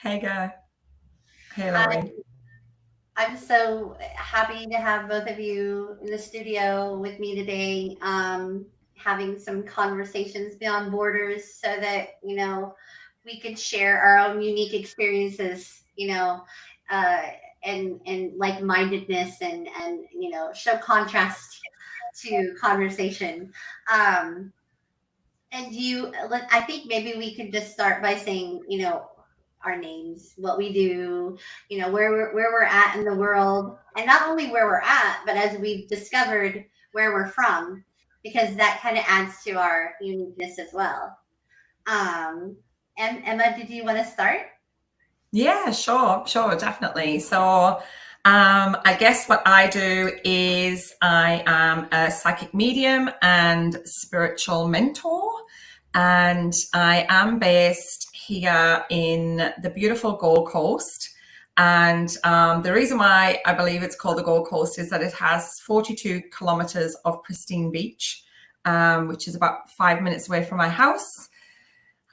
Hey, Ger. Hey, I, Laurie. I'm so happy to have both of you in the studio with me today, having some conversations beyond borders so that, we could share our own unique experiences, uh, and like-mindedness and show contrast to conversation. Um, I think maybe we could just start by saying, our names, what we do, where we're at in the world, and not only where we're at, but as we've discovered where we're from, because that kind of adds to our uniqueness as well. Um, Emma, did you want to start? Yeah, sure, definitely. So, I guess what I do is I am a psychic medium and spiritual mentor, and I am based here in the beautiful Gold Coast. And the reason why I believe it's called the Gold Coast is that it has 42 kilometers of pristine beach, which is about 5 minutes away from my house.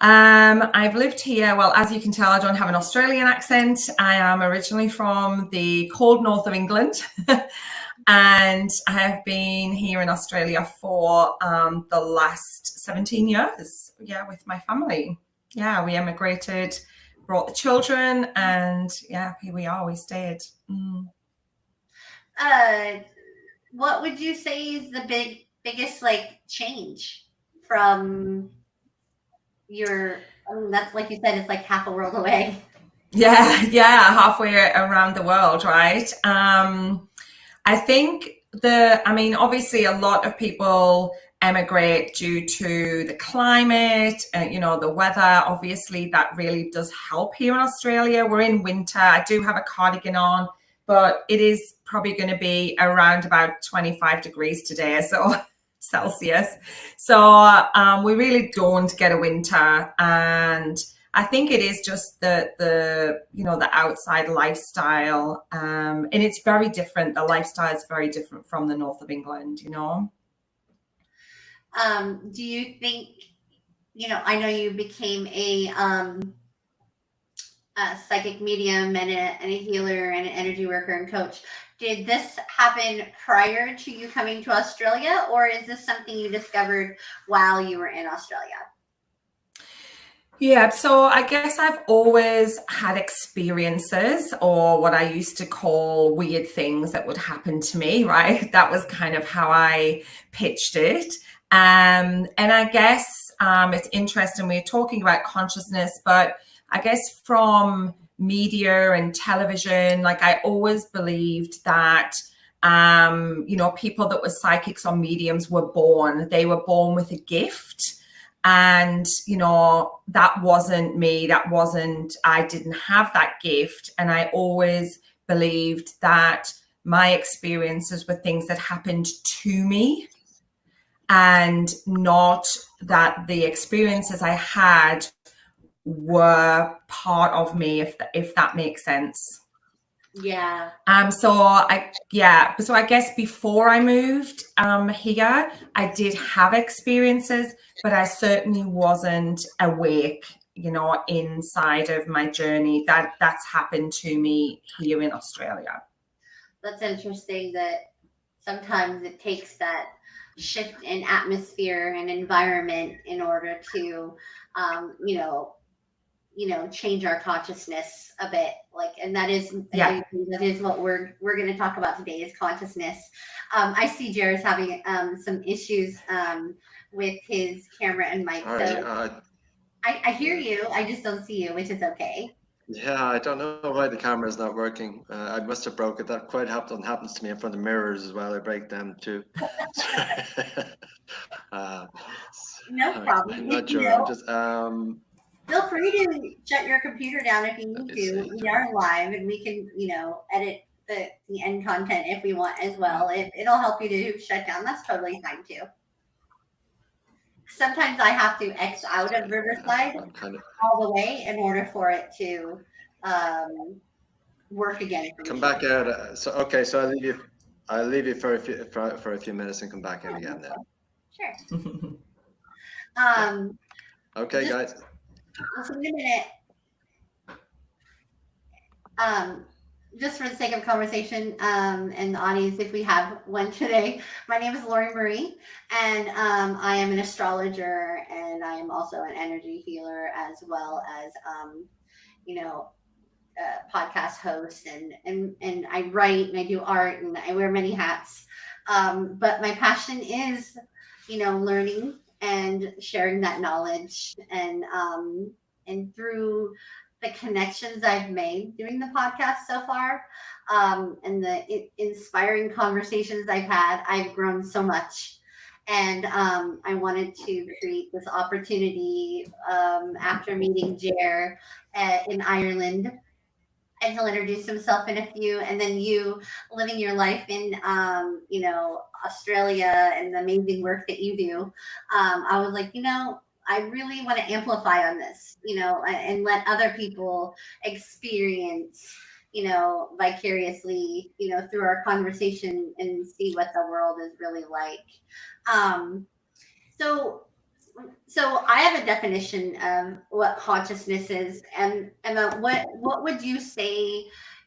I've lived here. Well, as you can tell, I don't have an Australian accent. I am originally from the cold north of England, and I have been here in Australia for the last 17 years. Yeah, with my family. Yeah, we emigrated, brought the children, and yeah, here we are. We stayed. Uh, what would you say is the biggest like change from your? I mean, that's like you said, it's like half a world away. Yeah, yeah, halfway around the world, right? I think I mean, obviously, a lot of people emigrate due to the climate, the weather. Obviously, that really does help here in Australia. We're in winter. I do have a cardigan on, but it is probably going to be around about 25 degrees today, so Celsius. So we really don't get a winter, and I think it is just the outside lifestyle, and it's very different. The lifestyle is very different from the north of England. Do you think, I know you became a psychic medium and a healer and an energy worker and coach. Did this happen prior to you coming to Australia, or is this something you discovered while you were in Australia? Yeah, so I guess I've always had experiences or what I used to call weird things that would happen to me, right? That was kind of how I pitched it. And I guess it's interesting, we're talking about consciousness, but I guess from media and television, like I always believed that people that were psychics or mediums they were born with a gift, and that wasn't me. I didn't have that gift, and I always believed that my experiences were things that happened to me, and not that the experiences I had were part of me, if that makes sense. Yeah. So I guess before I moved here, I did have experiences, but I certainly wasn't awake, inside of my journey. That's happened to me here in Australia. That's interesting that sometimes it takes that shift in atmosphere and environment in order to, um, you know, change our consciousness a bit. Like, and that is, I know Yeah. that is what we're going to talk about today is consciousness. I see Jared's having some issues with his camera and mic, All right. so I hear you. I just don't see you, which is okay. Yeah, I don't know why the camera is not working. I must have broke it. That quite often happens to me in front of mirrors as well. I break them too. uh, No I'm problem. not sure. I'm just Feel free to shut your computer down if you let need me to. see. We are live, and we can, edit the end content if we want as well. If it'll help you to shut down, that's totally fine too. Sometimes I have to X out of Sorry, Riverside I'm kind of all the way in order for it to um, work again for come me. back out. So okay, so I'll leave you for a few minutes and come back in again then. Sure. Yeah. Um, Okay, guys. Just a minute. Just for the sake of conversation, and the audience, if we have one today, my name is Lori Marie, and I am an astrologer, and I am also an energy healer, as well as you know, podcast host, and I write and I do art and I wear many hats. But my passion is, learning and sharing that knowledge, and through the connections I've made doing the podcast so far, and the inspiring conversations I've had, I've grown so much. And I wanted to create this opportunity after meeting Ger in Ireland, and he'll introduce himself in a few, and then you living your life in Australia and the amazing work that you do. I was like, I really want to amplify on this, and let other people experience, vicariously, through our conversation, and see what the world is really like. um, so so I have a definition of what consciousness is, and Emma, what would you say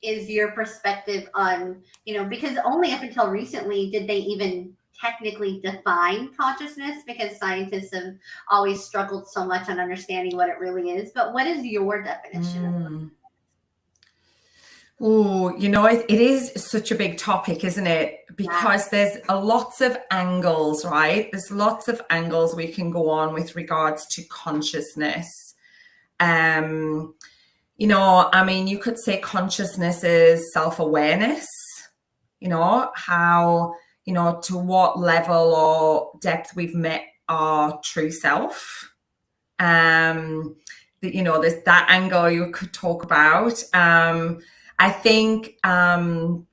is your perspective on, because only up until recently did they even technically define consciousness, because scientists have always struggled so much on understanding what it really is. But what is your definition of? Oh, it is such a big topic, isn't it? Because there's lots of angles, right? There's lots of angles we can go on with regards to consciousness. You could say consciousness is self-awareness, how, to what level or depth we've met our true self. There's that angle you could talk about. I think, and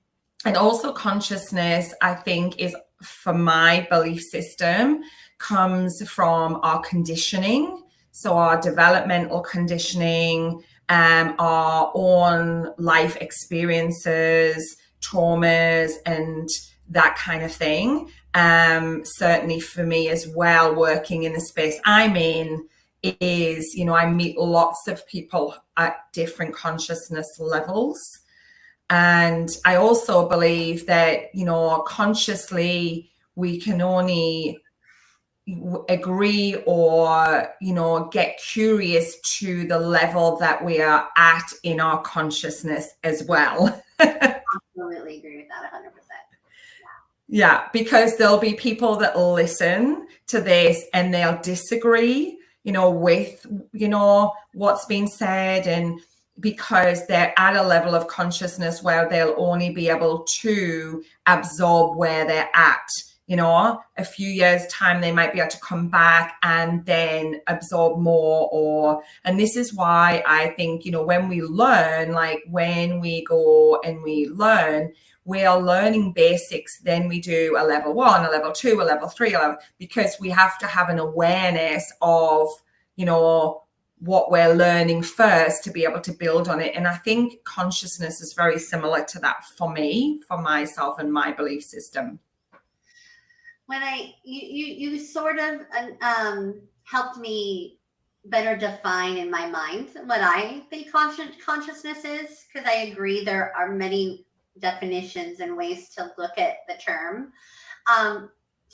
also consciousness, I think, is, for my belief system, comes from our conditioning. So our developmental conditioning, our own life experiences, traumas, and that kind of thing. Certainly for me as well, working in the space I'm in, is, I meet lots of people at different consciousness levels. And I also believe that, consciously we can only agree or, get curious to the level that we are at in our consciousness as well. Absolutely agree with that 100%. Yeah, because there'll be people that listen to this and they'll disagree, with, what's been said, and because they're at a level of consciousness where they'll only be able to absorb where they're at. A few years' time, they might be able to come back and then absorb more. And this is why I think, when we learn, like when we go and we learn, we are learning basics, then we do a level 1, a level 2, a level 3, because we have to have an awareness of, what we're learning first to be able to build on it. And I think consciousness is very similar to that for me, for myself and my belief system. When you sort of helped me better define in my mind what I think consciousness is, because I agree there are many definitions and ways to look at the term.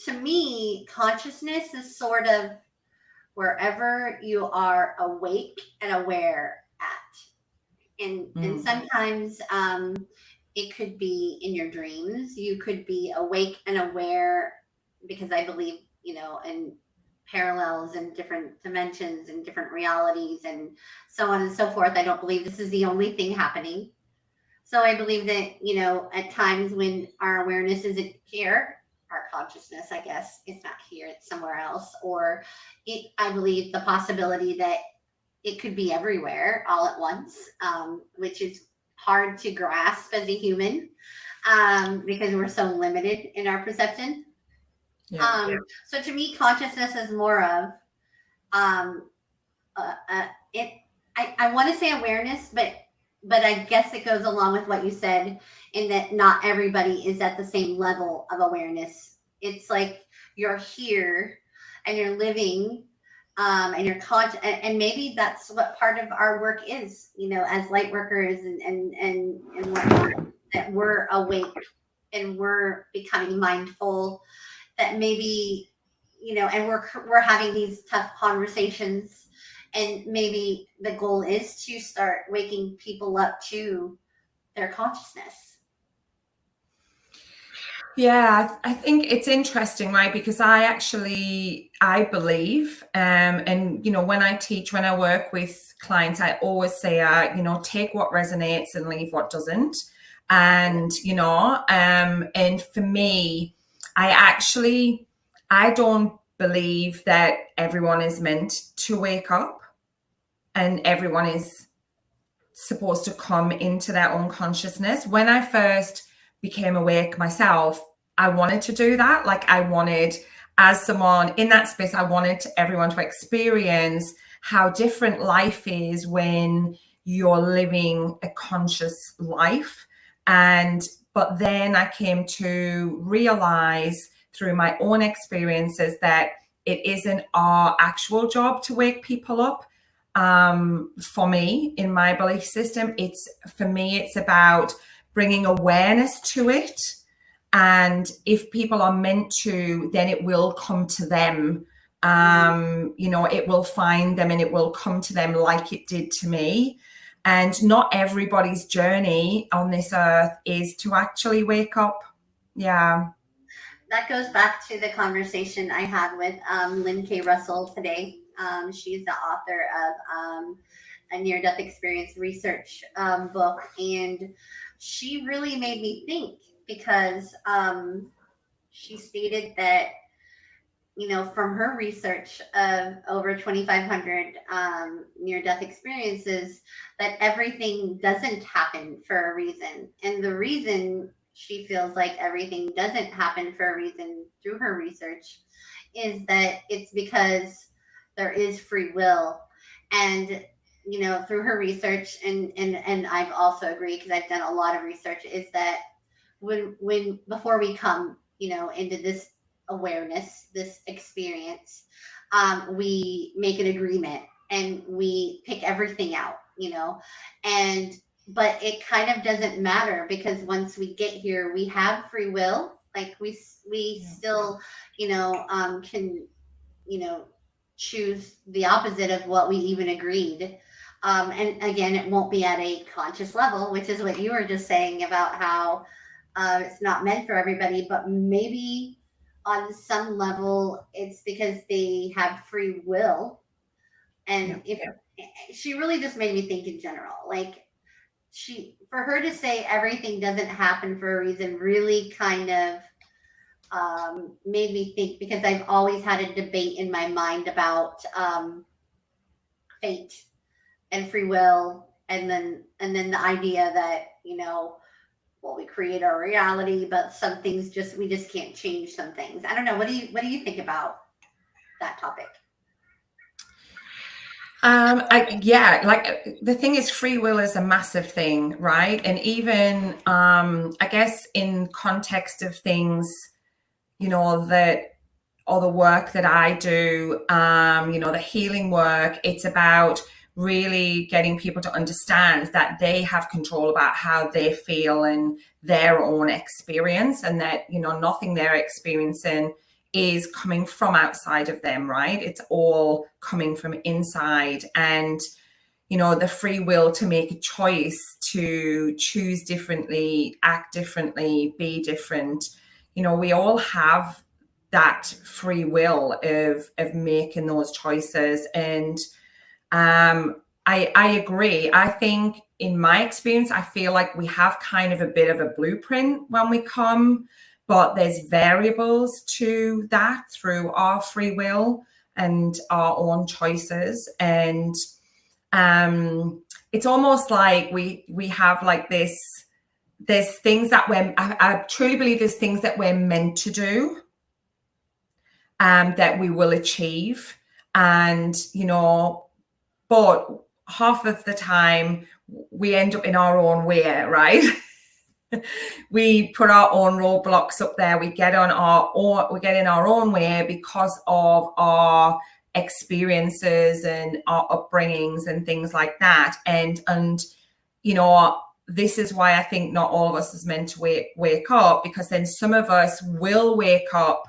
To me, consciousness is sort of wherever you are awake and aware at. And sometimes it could be in your dreams. You could be awake and aware, because I believe, in parallels and different dimensions and different realities and so on and so forth. I don't believe this is the only thing happening. So I believe that, at times when our awareness isn't here, our consciousness, I guess, is not here, it's somewhere else. Or I believe the possibility that it could be everywhere all at once, which is hard to grasp as a human, because we're so limited in our perception. Yeah. So to me, consciousness is more of it. I want to say awareness, but I guess it goes along with what you said, in that not everybody is at the same level of awareness. It's like you're here and you're living and you're conscious, and maybe that's what part of our work is, as light workers and whatnot, that we're awake and we're becoming mindful, that maybe, and we're having these tough conversations, and maybe the goal is to start waking people up to their consciousness. Yeah, I think it's interesting, right? Because I believe, and when I teach, when I work with clients, I always say, take what resonates and leave what doesn't. And and for me, I don't believe that everyone is meant to wake up, and everyone is supposed to come into their own consciousness. When I first became awake myself, I wanted to do that. Like, I wanted, as someone in that space, I wanted everyone to experience how different life is when you're living a conscious life. But then I came to realize through my own experiences that it isn't our actual job to wake people up. For me, in my belief system, it's about bringing awareness to it. And if people are meant to, then it will come to them. It will find them and it will come to them like it did to me. And not everybody's journey on this earth is to actually wake up. Yeah. That goes back to the conversation I had with Lynn K. Russell today. She's the author of a near-death experience research book, and she really made me think, because she stated that, from her research of over 2,500 near-death experiences, that everything doesn't happen for a reason. And the reason she feels like everything doesn't happen for a reason through her research is that it's because there is free will. And through her research, and I've also agreed, because I've done a lot of research, is that when before we come into this awareness, this experience, we make an agreement and we pick everything out, but it kind of doesn't matter, because once we get here, we have free will. Like, we still can choose the opposite of what we even agreed. And again, it won't be at a conscious level, which is what you were just saying about how it's not meant for everybody, but maybe on some level it's because they have free will. And she really just made me think in general, like, for her to say everything doesn't happen for a reason really kind of made me think, because I've always had a debate in my mind about fate and free will, and then the idea that we create our reality, but some things we just can't change some things. I don't know. What do you think about that topic? Like, the thing is, free will is a massive thing, right? And even I guess in context of things, that, or the work that I do, the healing work, it's about really getting people to understand that they have control about how they feel and their own experience, and that nothing they're experiencing is coming from outside of them, right? It's all coming from inside. And the free will to make a choice, to choose differently, act differently, be different. We all have that free will of making those choices. And I agree. I think, in my experience, I feel like we have kind of a bit of a blueprint when we come, but there's variables to that through our free will and our own choices. And it's almost like we have like there's things that I truly believe there's things that we're meant to do, that we will achieve. And, but half of the time we end up in our own way, right? We put our own roadblocks up there. We get in our own way because of our experiences and our upbringings and things like that. And you know, this is why I think not all of us is meant to wake up, because then some of us will wake up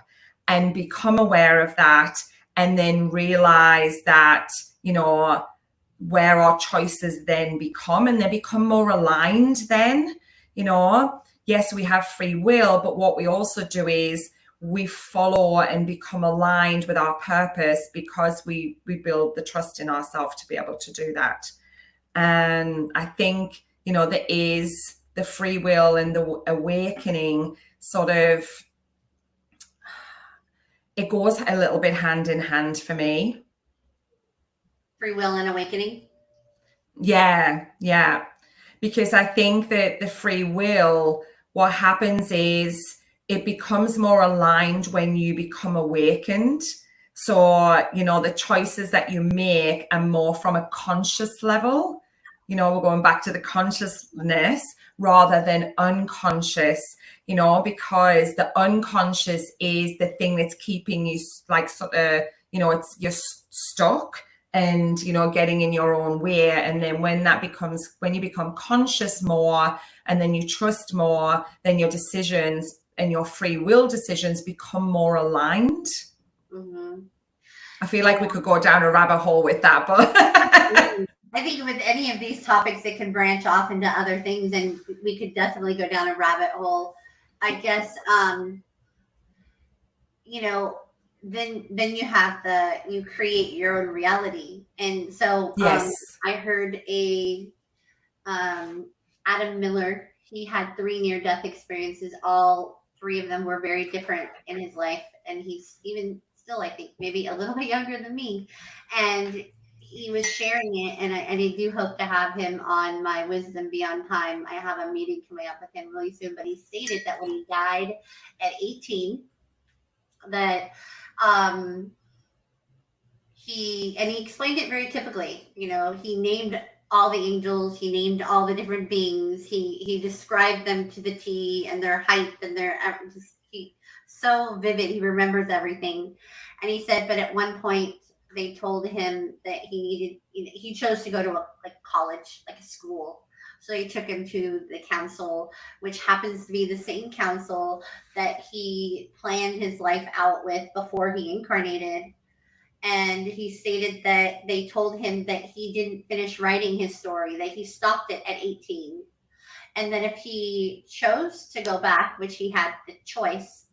and become aware of that, and then realize that, you know, where our choices then become, and they become more aligned then. You know, yes, we have free will, but what we also do is we follow and become aligned with our purpose, because we build the trust in ourselves to be able to do that. And I think, you know, there is the free will and the awakening sort of, it goes a little bit hand in hand for me. Free will and awakening. Yeah. Because I think that the free will, what happens is it becomes more aligned when you become awakened. So, you know, the choices that you make are more from a conscious level. You know, we're going back to the consciousness rather than unconscious, you know, because the unconscious is the thing that's keeping you like sort of, you know, you're stuck and, you know, getting in your own way. And then when you become conscious more, and then you trust more, then your decisions and your free will decisions become more aligned. Mm-hmm. I feel like we could go down a rabbit hole with that, but I think with any of these topics, it can branch off into other things, and we could definitely go down a rabbit hole. I guess, you know, then you have you create your own reality. And so yes. I heard Adam Miller, he had 3 near-death experiences. All 3 of them were very different in his life. And he's even still, I think, maybe a little bit younger than me. And he was sharing it, and I do hope to have him on my Wisdom Beyond Time. I have a meeting coming up with him really soon. But he stated that when he died at 18, that he explained it very typically. You know, he named all the angels, he named all the different beings, he described them to the T, and their height and their so vivid. He remembers everything. And he said, but at one point they told him that he chose to go to a college, like a school. So they took him to the council, which happens to be the same council that he planned his life out with before he incarnated. And he stated that they told him that he didn't finish writing his story, that he stopped it at 18. And that if he chose to go back, which he had the choice,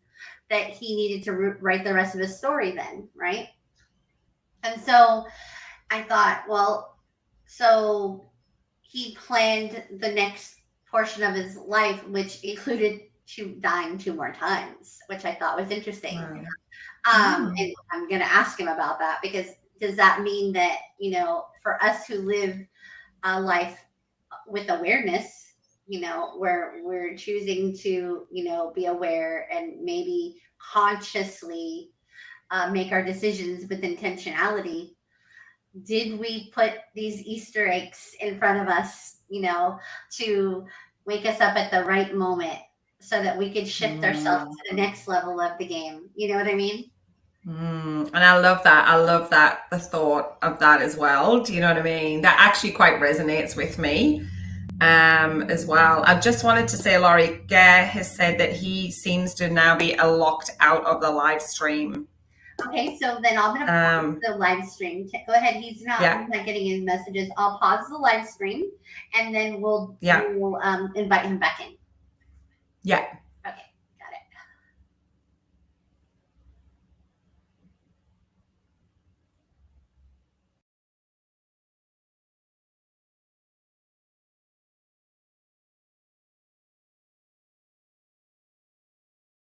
that he needed to write the rest of his story then, right? And so I thought, well, so he planned the next portion of his life, which included dying 2 more times, which I thought was interesting. Wow. And I'm going to ask him about that, because does that mean that, you know, for us who live a life with awareness, you know, where we're choosing to, you know, be aware and maybe consciously make our decisions with intentionality, did we put these Easter eggs in front of us, you know, to wake us up at the right moment so that we could shift ourselves to the next level of the game? You know what I mean? And I love that, the thought of that as well. Do you know what I mean? That actually quite resonates with me as well. I just wanted to say, Laurie, Ger has said that he seems to now be locked out of the live stream. Okay, so then I'm going to pause the live stream. Go ahead. He's not getting his messages. I'll pause the live stream, and then we'll invite him back in. Yeah.